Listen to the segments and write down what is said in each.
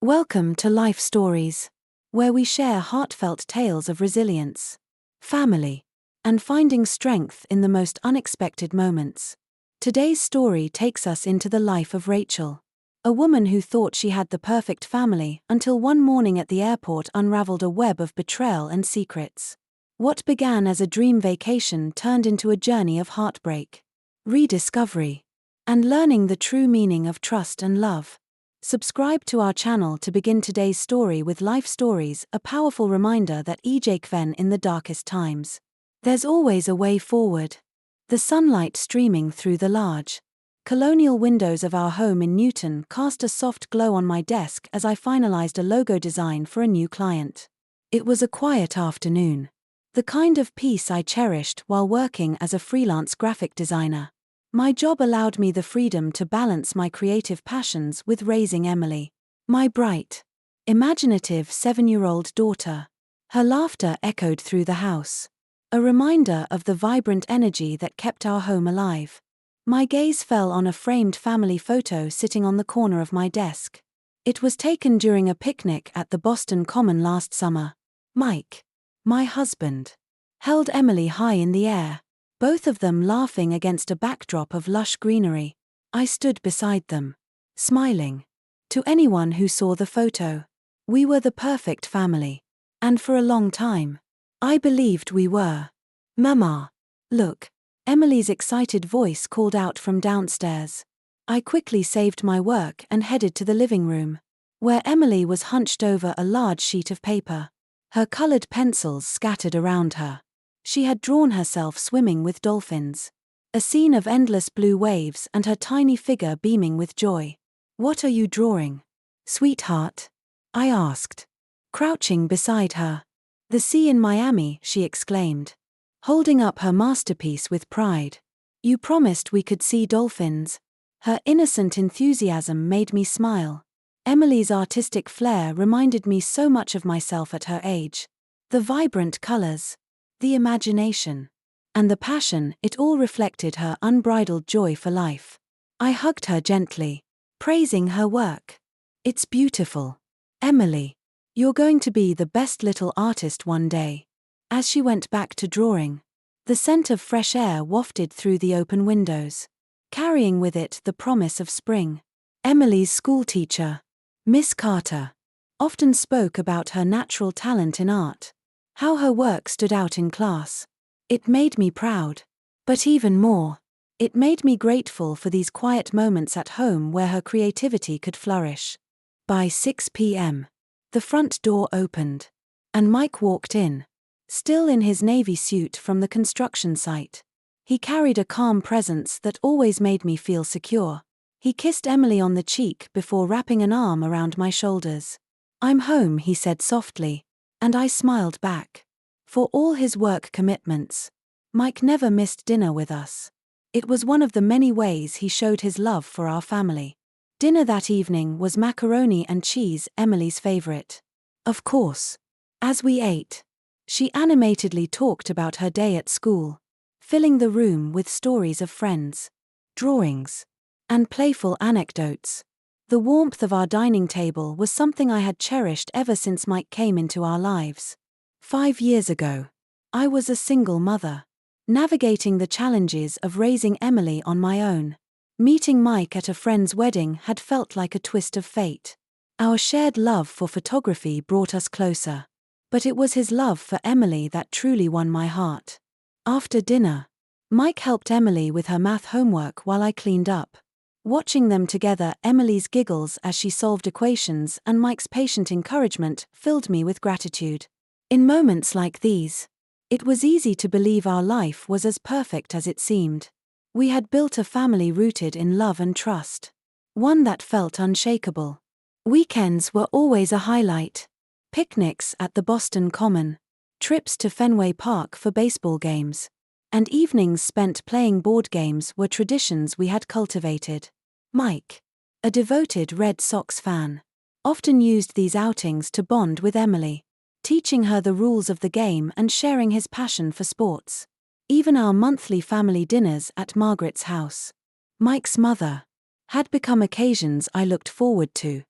Welcome to Life Stories, where we share heartfelt tales of resilience, family, and finding strength in the most unexpected moments. Today's story takes us into the life of Rachel, a woman who thought she had the perfect family until one morning at the airport unraveled a web of betrayal and secrets. What began as a dream vacation turned into a journey of heartbreak, rediscovery, and learning the true meaning of trust and love. Subscribe to our channel to begin today's story with Life Stories, a powerful reminder that even in the darkest times, there's always a way forward. The sunlight streaming through the large, colonial windows of our home in Newton cast a soft glow on my desk as I finalized a logo design for a new client. It was a quiet afternoon, the kind of peace I cherished while working as a freelance graphic designer. My job allowed me the freedom to balance my creative passions with raising Emily, my bright, imaginative 7-year-old daughter. Her laughter echoed through the house, a reminder of the vibrant energy that kept our home alive. My gaze fell on a framed family photo sitting on the corner of my desk. It was taken during a picnic at the Boston Common last summer. Mike, my husband, held Emily high in the air, both of them laughing against a backdrop of lush greenery. I stood beside them, smiling. To anyone who saw the photo, we were the perfect family. And for a long time, I believed we were. Mama, look, Emily's excited voice called out from downstairs. I quickly saved my work and headed to the living room, where Emily was hunched over a large sheet of paper, her colored pencils scattered around her. She had drawn herself swimming with dolphins, a scene of endless blue waves and her tiny figure beaming with joy. "What are you drawing, sweetheart?" I asked, crouching beside her. "The sea in Miami," she exclaimed, holding up her masterpiece with pride. "You promised we could see dolphins." Her innocent enthusiasm made me smile. Emily's artistic flair reminded me so much of myself at her age. The vibrant colors, the imagination, and the passion, it all reflected her unbridled joy for life. I hugged her gently, praising her work. "It's beautiful, Emily. You're going to be the best little artist one day." As she went back to drawing, the scent of fresh air wafted through the open windows, carrying with it the promise of spring. Emily's schoolteacher, Miss Carter, often spoke about her natural talent in art, how her work stood out in class. It made me proud. But even more, it made me grateful for these quiet moments at home where her creativity could flourish. By 6 p.m., the front door opened, and Mike walked in, still in his navy suit from the construction site. He carried a calm presence that always made me feel secure. He kissed Emily on the cheek before wrapping an arm around my shoulders. "I'm home," he said softly, and I smiled back. For all his work commitments, Mike never missed dinner with us. It was one of the many ways he showed his love for our family. Dinner that evening was macaroni and cheese, Emily's favorite. Of course. As we ate, she animatedly talked about her day at school, filling the room with stories of friends, drawings, and playful anecdotes. The warmth of our dining table was something I had cherished ever since Mike came into our lives. 5 years ago, I was a single mother, navigating the challenges of raising Emily on my own. Meeting Mike at a friend's wedding had felt like a twist of fate. Our shared love for photography brought us closer, but it was his love for Emily that truly won my heart. After dinner, Mike helped Emily with her math homework while I cleaned up. Watching them together, Emily's giggles as she solved equations and Mike's patient encouragement filled me with gratitude. In moments like these, it was easy to believe our life was as perfect as it seemed. We had built a family rooted in love and trust, one that felt unshakable. Weekends were always a highlight. Picnics at the Boston Common, trips to Fenway Park for baseball games, and evenings spent playing board games were traditions we had cultivated. Mike, a devoted Red Sox fan, often used these outings to bond with Emily, teaching her the rules of the game and sharing his passion for sports. Even our monthly family dinners at Margaret's house, Mike's mother, had become occasions I looked forward to.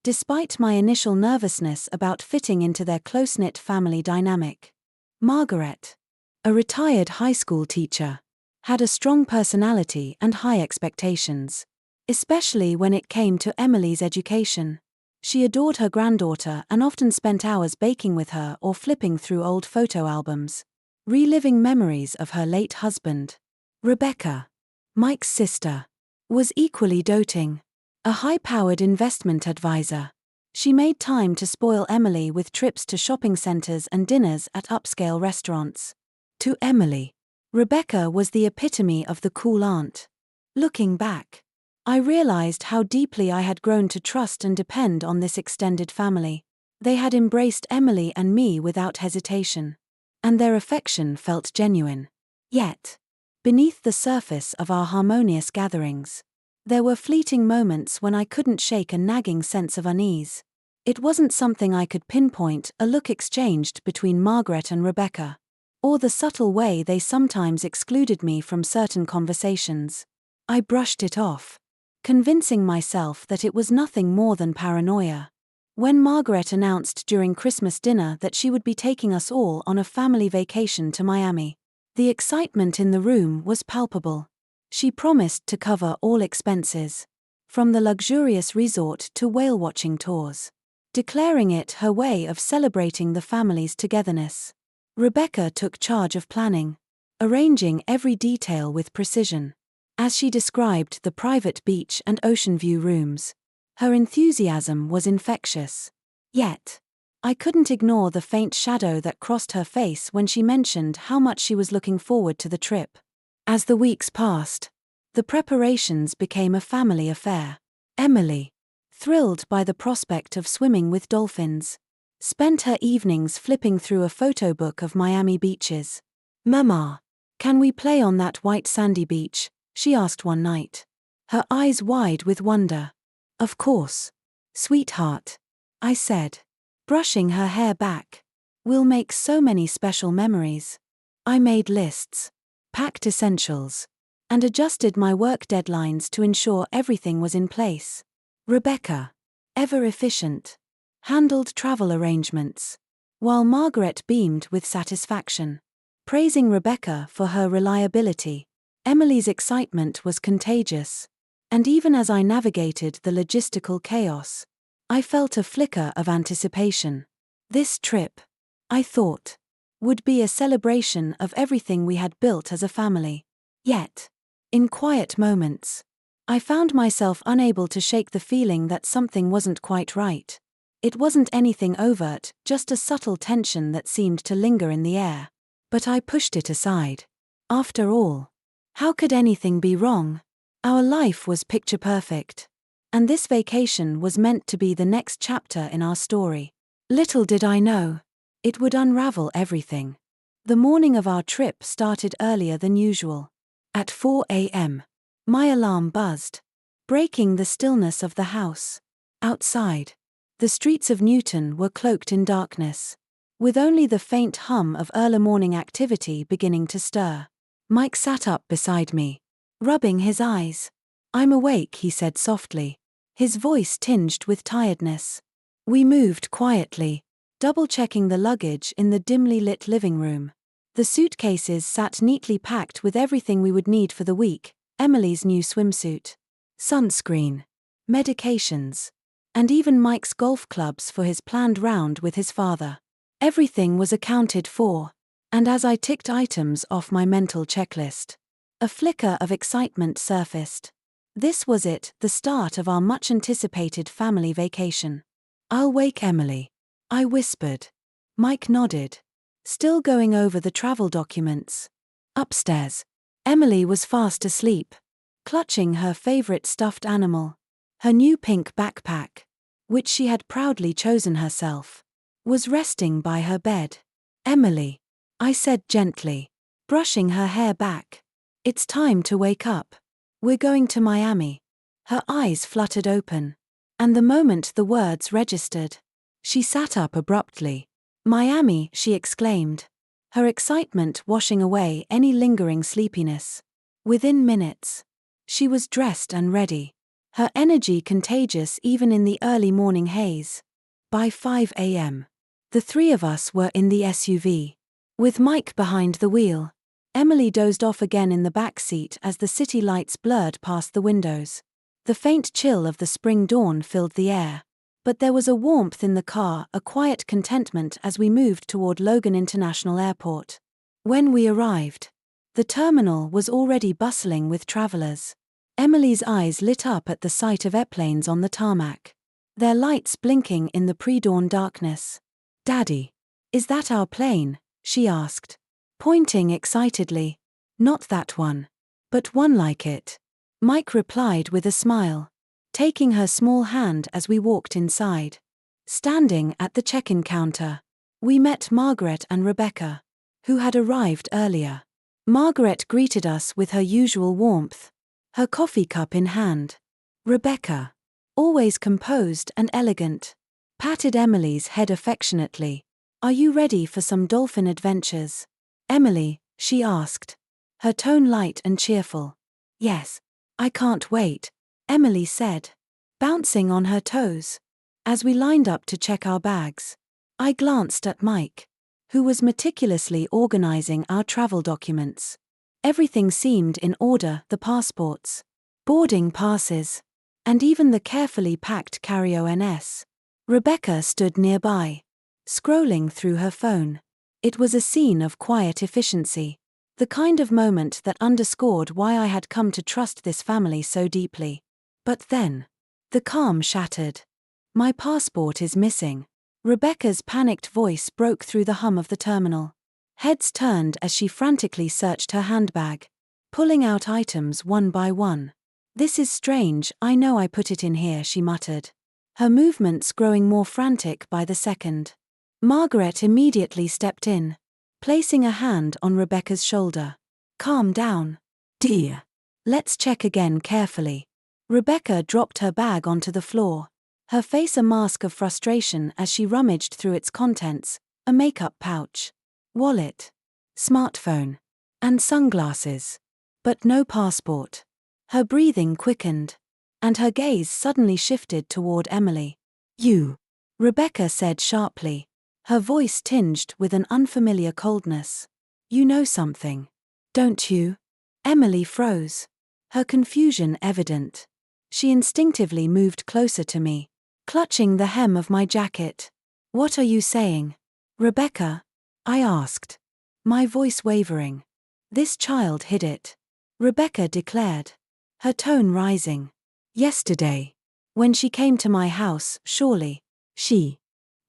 despite my initial nervousness about fitting into their close-knit family dynamic. Margaret, a retired high school teacher, had a strong personality and high expectations, especially when it came to Emily's education. She adored her granddaughter and often spent hours baking with her or flipping through old photo albums, reliving memories of her late husband. Rebecca, Mike's sister, was equally doting. A high-powered investment advisor, she made time to spoil Emily with trips to shopping centers and dinners at upscale restaurants. To Emily, Rebecca was the epitome of the cool aunt. Looking back, I realized how deeply I had grown to trust and depend on this extended family. They had embraced Emily and me without hesitation, and their affection felt genuine. Yet, beneath the surface of our harmonious gatherings, there were fleeting moments when I couldn't shake a nagging sense of unease. It wasn't something I could pinpoint, a look exchanged between Margaret and Rebecca, or the subtle way they sometimes excluded me from certain conversations. I brushed it off, convincing myself that it was nothing more than paranoia. When Margaret announced during Christmas dinner that she would be taking us all on a family vacation to Miami, the excitement in the room was palpable. She promised to cover all expenses, from the luxurious resort to whale-watching tours, declaring it her way of celebrating the family's togetherness. Rebecca took charge of planning, arranging every detail with precision. As she described the private beach and ocean view rooms, her enthusiasm was infectious. Yet, I couldn't ignore the faint shadow that crossed her face when she mentioned how much she was looking forward to the trip. As the weeks passed, the preparations became a family affair. Emily, thrilled by the prospect of swimming with dolphins, spent her evenings flipping through a photo book of Miami beaches. "Mama, can we play on that white sandy beach?" she asked one night, her eyes wide with wonder. "Of course, sweetheart," I said, brushing her hair back. "We'll make so many special memories." I made lists, packed essentials, and adjusted my work deadlines to ensure everything was in place. Rebecca, ever efficient, handled travel arrangements, while Margaret beamed with satisfaction. Praising Rebecca for her reliability, Emily's excitement was contagious, and even as I navigated the logistical chaos, I felt a flicker of anticipation. This trip, I thought, would be a celebration of everything we had built as a family. Yet, in quiet moments, I found myself unable to shake the feeling that something wasn't quite right. It wasn't anything overt, just a subtle tension that seemed to linger in the air. But I pushed it aside. After all, how could anything be wrong? Our life was picture perfect, and this vacation was meant to be the next chapter in our story. Little did I know, it would unravel everything. The morning of our trip started earlier than usual. At 4 a.m., my alarm buzzed, breaking the stillness of the house. Outside, the streets of Newton were cloaked in darkness, with only the faint hum of early morning activity beginning to stir. Mike sat up beside me, rubbing his eyes. "I'm awake," he said softly, his voice tinged with tiredness. We moved quietly, double-checking the luggage in the dimly lit living room. The suitcases sat neatly packed with everything we would need for the week: Emily's new swimsuit, sunscreen, medications, and even Mike's golf clubs for his planned round with his father. Everything was accounted for, and as I ticked items off my mental checklist, a flicker of excitement surfaced. This was it, the start of our much-anticipated family vacation. "I'll wake Emily," I whispered. Mike nodded, still going over the travel documents. Upstairs, Emily was fast asleep, clutching her favorite stuffed animal. Her new pink backpack, which she had proudly chosen herself, was resting by her bed. "Emily," I said gently, brushing her hair back, "it's time to wake up. We're going to Miami." Her eyes fluttered open, and the moment the words registered, she sat up abruptly. "Miami," she exclaimed, her excitement washing away any lingering sleepiness. Within minutes, she was dressed and ready, Her energy contagious even in the early morning haze. By 5 a.m., the three of us were in the SUV. With Mike behind the wheel, Emily dozed off again in the back seat as the city lights blurred past the windows. The faint chill of the spring dawn filled the air. But there was a warmth in the car, a quiet contentment as we moved toward Logan International Airport. When we arrived, the terminal was already bustling with travelers. Emily's eyes lit up at the sight of airplanes on the tarmac, their lights blinking in the pre-dawn darkness. "Daddy, is that our plane?" she asked, pointing excitedly. "Not that one, but one like it," Mike replied with a smile, taking her small hand as we walked inside. Standing at the check-in counter, we met Margaret and Rebecca, who had arrived earlier. Margaret greeted us with her usual warmth, her coffee cup in hand. Rebecca, always composed and elegant, patted Emily's head affectionately. "Are you ready for some dolphin adventures, Emily?" she asked, her tone light and cheerful. "Yes, I can't wait," Emily said, bouncing on her toes. As we lined up to check our bags, I glanced at Mike, who was meticulously organizing our travel documents. Everything seemed in order: the passports, boarding passes, and even the carefully packed carry-ons. Rebecca stood nearby, scrolling through her phone. It was a scene of quiet efficiency, the kind of moment that underscored why I had come to trust this family so deeply. But then, the calm shattered. "My passport is missing." Rebecca's panicked voice broke through the hum of the terminal. Heads turned as she frantically searched her handbag, pulling out items one by one. "This is strange, I know I put it in here," she muttered, her movements growing more frantic by the second. Margaret immediately stepped in, placing a hand on Rebecca's shoulder. "Calm down, dear. Let's check again carefully." Rebecca dropped her bag onto the floor, her face a mask of frustration as she rummaged through its contents: a makeup pouch, wallet, smartphone, and sunglasses. But no passport. Her breathing quickened, and her gaze suddenly shifted toward Emily. "You," Rebecca said sharply, her voice tinged with an unfamiliar coldness. "You know something, don't you?" Emily froze, her confusion evident. She instinctively moved closer to me, clutching the hem of my jacket. "What are you saying, Rebecca?" I asked, my voice wavering. "This child hid it," Rebecca declared, her tone rising. "Yesterday, when she came to my house, surely, she—"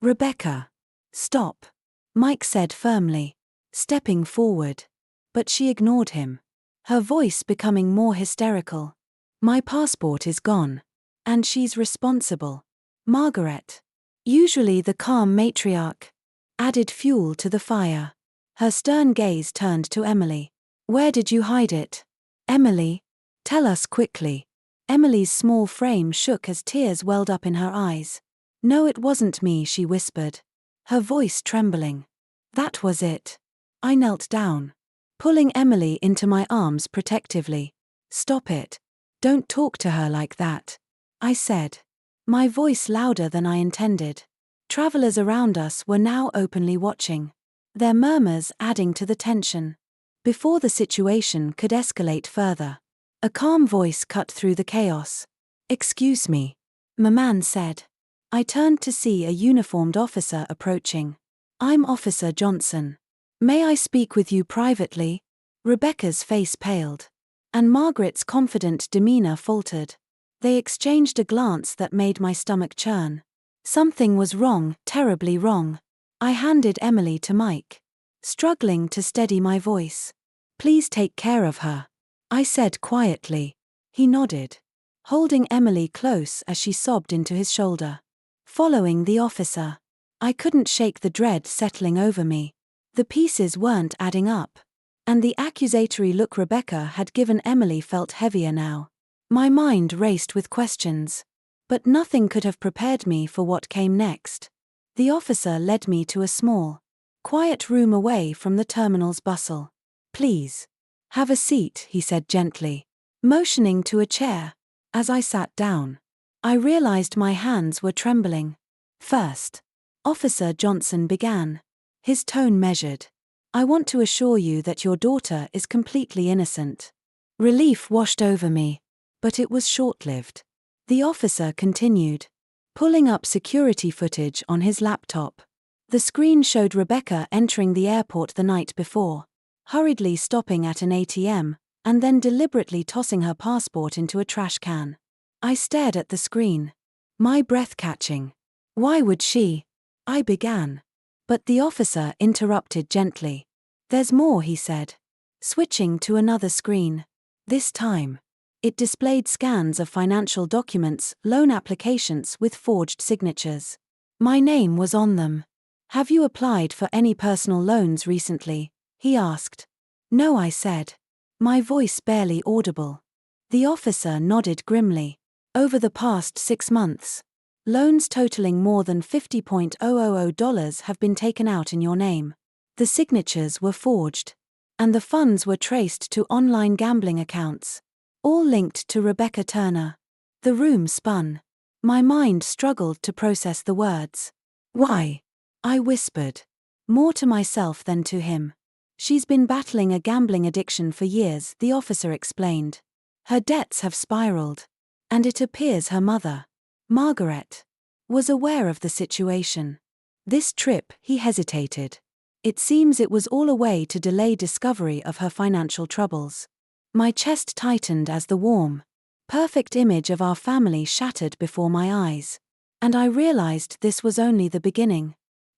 "Rebecca, stop," Mike said firmly, stepping forward. But she ignored him, her voice becoming more hysterical. "My passport is gone, and she's responsible." Margaret, usually the calm matriarch, added fuel to the fire. Her stern gaze turned to Emily. "Where did you hide it, Emily? Tell us quickly." Emily's small frame shook as tears welled up in her eyes. "No, it wasn't me," she whispered, her voice trembling. "That was it." I knelt down, pulling Emily into my arms protectively. "Stop it. Don't talk to her like that," I said, my voice louder than I intended. Travelers around us were now openly watching, their murmurs adding to the tension. Before the situation could escalate further, a calm voice cut through the chaos. "Excuse me," Maman said. I turned to see a uniformed officer approaching. "I'm Officer Johnson. May I speak with you privately?" Rebecca's face paled, and Margaret's confident demeanor faltered. They exchanged a glance that made my stomach churn. Something was wrong, terribly wrong. I handed Emily to Mike, struggling to steady my voice. "Please take care of her," I said quietly. He nodded, holding Emily close as she sobbed into his shoulder. Following the officer, I couldn't shake the dread settling over me. The pieces weren't adding up, and the accusatory look Rebecca had given Emily felt heavier now. My mind raced with questions, but nothing could have prepared me for what came next. The officer led me to a small, quiet room away from the terminal's bustle. "Please, have a seat," he said gently, motioning to a chair. As I sat down, I realized my hands were trembling. First, Officer Johnson began, his tone measured. I want to assure you that your daughter is completely innocent. Relief washed over me, but it was short-lived. The officer continued, pulling up security footage on his laptop. The screen showed Rebecca entering the airport the night before, hurriedly stopping at an ATM, and then deliberately tossing her passport into a trash can. I stared at the screen, my breath catching. Why would she? I began. But the officer interrupted gently. There's more, he said. Switching to another screen. This time, it displayed scans of financial documents, loan applications with forged signatures. My name was on them. Have you applied for any personal loans recently? He asked. No, I said. My voice barely audible. The officer nodded grimly. Over the past 6 months, loans totaling more than $50,000 have been taken out in your name. The signatures were forged, and the funds were traced to online gambling accounts, all linked to Rebecca Turner. The room spun. My mind struggled to process the words. Why? I whispered, more to myself than to him. She's been battling a gambling addiction for years, the officer explained. Her debts have spiraled, and it appears her mother, Margaret, was aware of the situation. This trip, he hesitated. It seems it was all a way to delay discovery of her financial troubles. My chest tightened as the warm, perfect image of our family shattered before my eyes. And I realized this was only the beginning.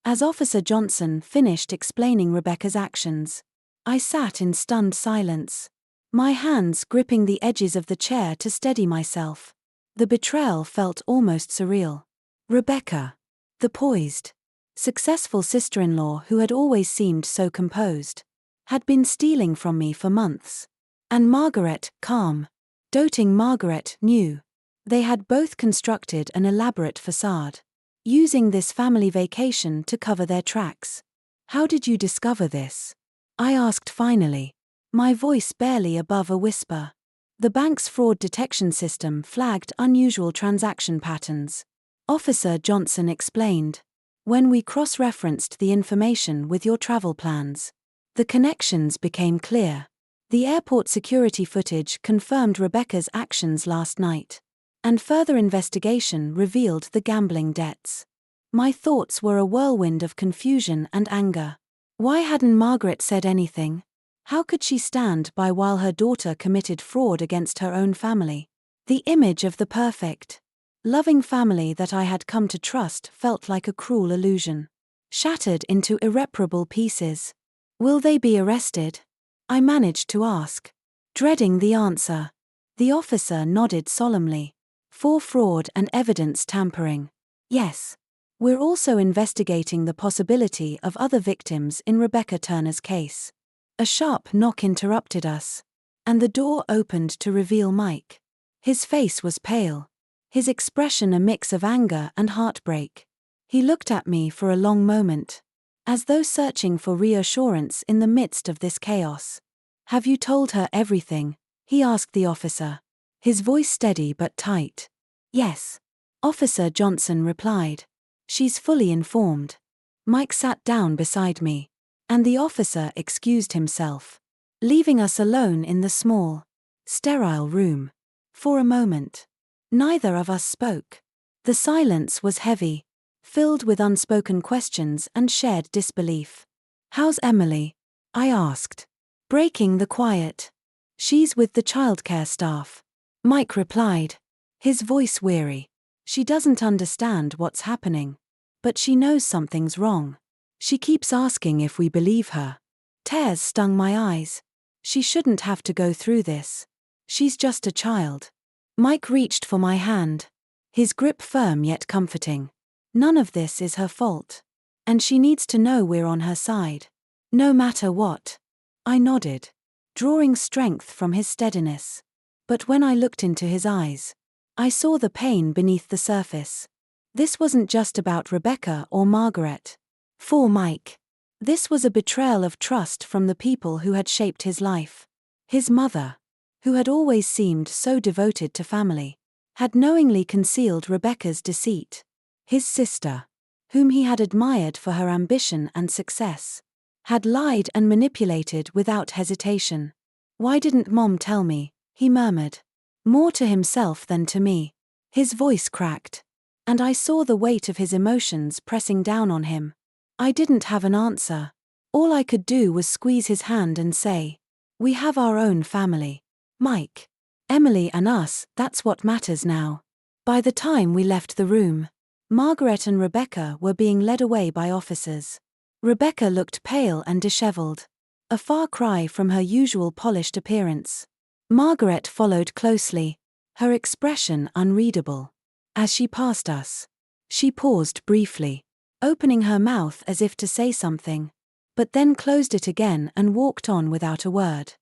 As Officer Johnson finished explaining Rebecca's actions, I sat in stunned silence, my hands gripping the edges of the chair to steady myself. The betrayal felt almost surreal. Rebecca, the poised, successful sister-in-law who had always seemed so composed, had been stealing from me for months. And Margaret, calm, doting Margaret, knew. They had both constructed an elaborate facade, using this family vacation to cover their tracks. How did you discover this? I asked finally, my voice barely above a whisper. The bank's fraud detection system flagged unusual transaction patterns. Officer Johnson explained. When we cross-referenced the information with your travel plans, the connections became clear. The airport security footage confirmed Rebecca's actions last night, and further investigation revealed the gambling debts. My thoughts were a whirlwind of confusion and anger. Why hadn't Margaret said anything? How could she stand by while her daughter committed fraud against her own family? The image of the perfect, loving family that I had come to trust felt like a cruel illusion, shattered into irreparable pieces. Will they be arrested? I managed to ask, dreading the answer. The officer nodded solemnly. For fraud and evidence tampering. Yes. We're also investigating the possibility of other victims in Rebecca Turner's case. A sharp knock interrupted us, and the door opened to reveal Mike. His face was pale, his expression a mix of anger and heartbreak. He looked at me for a long moment, as though searching for reassurance in the midst of this chaos. Have you told her everything? He asked the officer, his voice steady but tight. Yes. Officer Johnson replied. She's fully informed. Mike sat down beside me, and the officer excused himself, leaving us alone in the small, sterile room. For a moment, neither of us spoke. The silence was heavy, filled with unspoken questions and shared disbelief. How's Emily? I asked, breaking the quiet. She's with the childcare staff. Mike replied, his voice weary. She doesn't understand what's happening, but she knows something's wrong. She keeps asking if we believe her. Tears stung my eyes. She shouldn't have to go through this. She's just a child. Mike reached for my hand, his grip firm yet comforting. None of this is her fault, and she needs to know we're on her side, no matter what. I nodded, drawing strength from his steadiness. But when I looked into his eyes, I saw the pain beneath the surface. This wasn't just about Rebecca or Margaret. For Mike, this was a betrayal of trust from the people who had shaped his life. His mother, who had always seemed so devoted to family. had knowingly concealed Rebecca's deceit. His sister, whom he had admired for her ambition and success, had lied and manipulated without hesitation. "Why didn't Mom tell me?" he murmured. More to himself than to me. His voice cracked, and I saw the weight of his emotions pressing down on him. I didn't have an answer. All I could do was squeeze his hand and say, "We have our own family. Mike. Emily and us, that's what matters now." By the time we left the room, Margaret and Rebecca were being led away by officers. Rebecca looked pale and disheveled, a far cry from her usual polished appearance. Margaret followed closely, her expression unreadable. As she passed us, she paused briefly, opening her mouth as if to say something, but then closed it again and walked on without a word.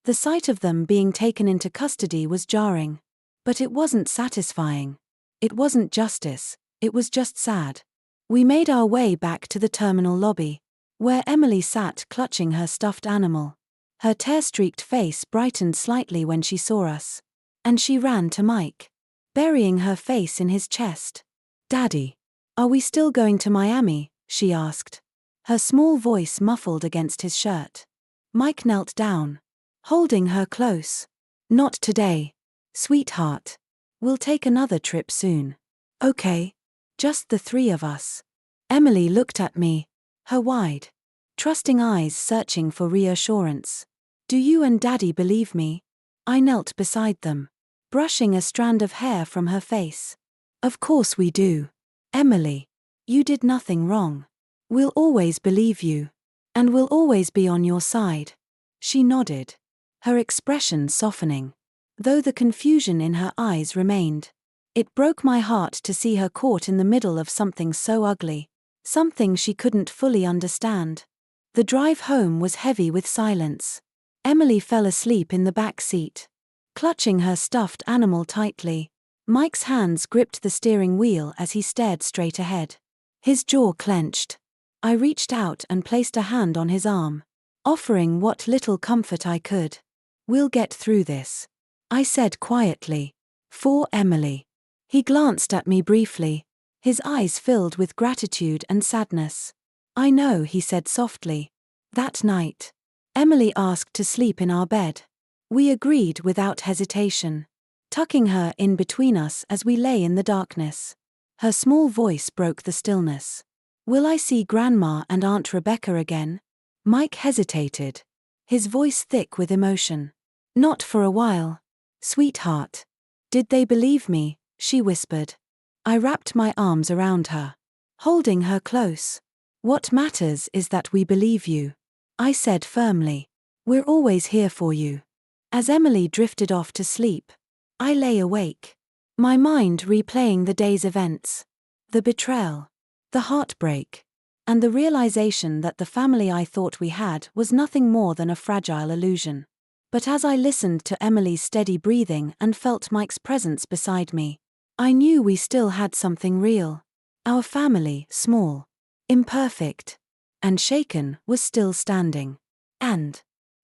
The sight of them being taken into custody was jarring, but it wasn't satisfying. It wasn't justice, it was just sad. We made our way back to the terminal lobby, where Emily sat clutching her stuffed animal. Her tear-streaked face brightened slightly when she saw us, and she ran to Mike, burying her face in his chest. "Daddy, are we still going to Miami?" she asked, her small voice muffled against his shirt. Mike knelt down, holding her close. "Not today, sweetheart. We'll take another trip soon." "Okay. Just the three of us." Emily looked at me, her wide, trusting eyes searching for reassurance. "Do you and Daddy believe me?" I knelt beside them, brushing a strand of hair from her face. "Of course we do. Emily, you did nothing wrong. We'll always believe you. And we'll always be on your side." She nodded, her expression softening, though the confusion in her eyes remained. It broke my heart to see her caught in the middle of something so ugly, something she couldn't fully understand. The drive home was heavy with silence. Emily fell asleep in the back seat, clutching her stuffed animal tightly. Mike's hands gripped the steering wheel as he stared straight ahead. His jaw clenched. I reached out and placed a hand on his arm, offering what little comfort I could. "We'll get through this," I said quietly. "For Emily." He glanced at me briefly, his eyes filled with gratitude and sadness. "I know," he said softly. That night, Emily asked to sleep in our bed. We agreed without hesitation, tucking her in between us as we lay in the darkness. Her small voice broke the stillness. "Will I see Grandma and Aunt Rebecca again?" Mike hesitated, his voice thick with emotion. "Not for a while, sweetheart." "Did they believe me?" she whispered. I wrapped my arms around her, holding her close. "What matters is that we believe you," I said firmly. "We're always here for you." As Emily drifted off to sleep, I lay awake, my mind replaying the day's events. The betrayal, the heartbreak, and the realization that the family I thought we had was nothing more than a fragile illusion. But as I listened to Emily's steady breathing and felt Mike's presence beside me, I knew we still had something real. Our family, small, imperfect, and shaken, was still standing. And,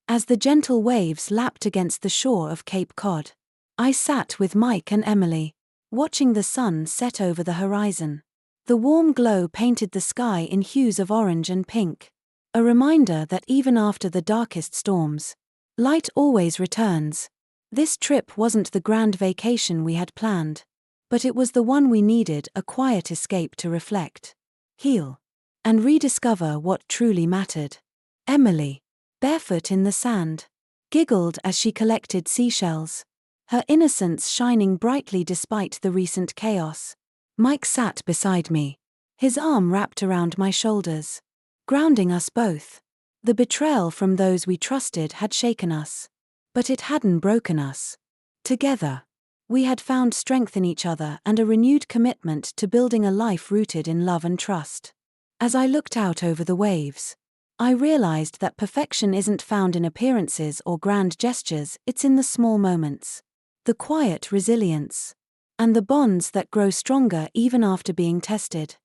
as the gentle waves lapped against the shore of Cape Cod, I sat with Mike and Emily, watching the sun set over the horizon. The warm glow painted the sky in hues of orange and pink, a reminder that even after the darkest storms, light always returns. This trip wasn't the grand vacation we had planned, but it was the one we needed, a quiet escape to reflect, heal, and rediscover what truly mattered. Emily, barefoot in the sand, giggled as she collected seashells, her innocence shining brightly despite the recent chaos. Mike sat beside me, his arm wrapped around my shoulders, grounding us both. The betrayal from those we trusted had shaken us, but it hadn't broken us. Together, we had found strength in each other and a renewed commitment to building a life rooted in love and trust. As I looked out over the waves, I realized that perfection isn't found in appearances or grand gestures, it's in the small moments, the quiet resilience, and the bonds that grow stronger even after being tested.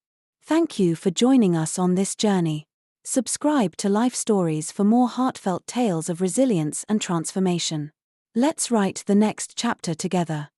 Thank you for joining us on this journey. Subscribe to Life Stories for more heartfelt tales of resilience and transformation. Let's write the next chapter together.